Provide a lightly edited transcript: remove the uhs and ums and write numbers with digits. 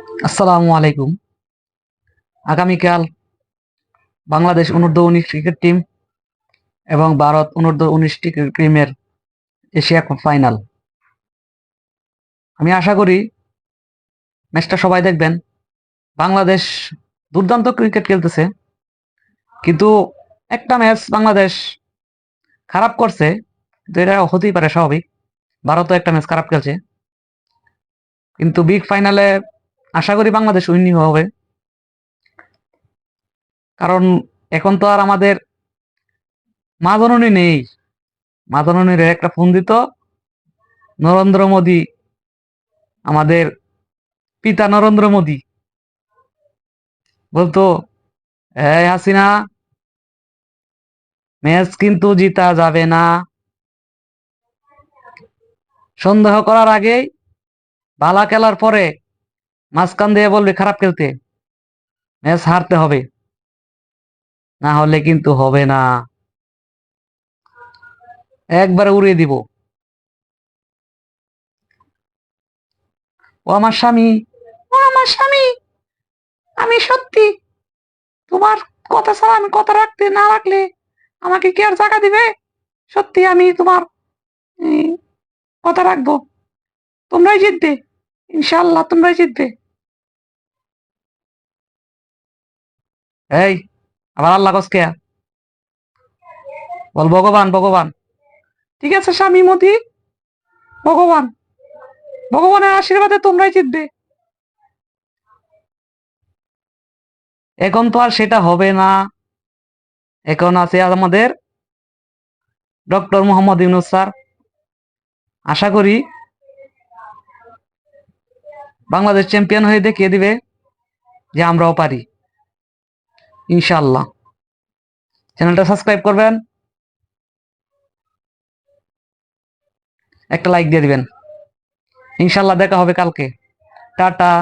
আসসালামু আলাইকুম। আগামীকাল বাংলাদেশ অনূর্ধ্ব-19 ক্রিকেট টিম এবং ভারত অনূর্ধ্ব-19 ক্রিকেট টিমের এশিয়া কাপ ফাইনাল। আমি আশা করি ম্যাচটা সবাই দেখবেন। বাংলাদেশ দুর্দান্ত ক্রিকেট খেলতেছে, কিন্তু একটা ম্যাচ বাংলাদেশ খারাপ করছে, তো এটা হতেই পারে, স্বাভাবিক। ভারতও একটা ম্যাচ খারাপ খেলছে, কিন্তু বিগ ফাইনালে আশা করি বাংলাদেশ উইনিং হবে। কারণ এখন তো আর আমাদের মা জননী নেই। মা জননীর একটা ফোন দিত নরেন্দ্র মোদী, আমাদের পিতা নরেন্দ্র মোদী, বলতো, এই হাসিনা, ম্যাচ কিন্তু জিতা যাবে না। সন্দেহ করার আগেই ভালা খেলার পরে মাঝখান দিয়ে বলবে খারাপ খেলতে, ম্যাচ হারতে হবে, না হলে কিন্তু হবে না, একবারে উড়িয়ে দিব। ও আমার স্বামী, ও আমার স্বামী, আমি সত্যি তোমার কথা ছাড়া আমি কথা রাখতে না রাখলে আমাকে কি আর জায়গা দিবে? সত্যি আমি তোমার উম, কথা রাখবো। তোমরাই জিতবে, ইনশাআল্লাহ তোমরাই জিতবে। এই, আবার আল্লাহ কসকে বল, ভগবান ভগবান। ঠিক আছে স্বামী মতি, ভগবান, ভগবানের আশীর্বাদে তোমরাই জিতবে। এখন তো আর সেটা হবে না। এখন আছে আমাদের ডক্টর মোহাম্মদ ইউনূস স্যার। আশা করি বাংলাদেশ চ্যাম্পিয়ন হয়ে দেখিয়ে দিবে যে আমরাও পারি, ইনশাআল্লাহ। চ্যানেলটা সাবস্ক্রাইব করবেন, একটা লাইক দিয়ে দিবেন। ইনশাআল্লাহ দেখা হবে কালকে। টাটা।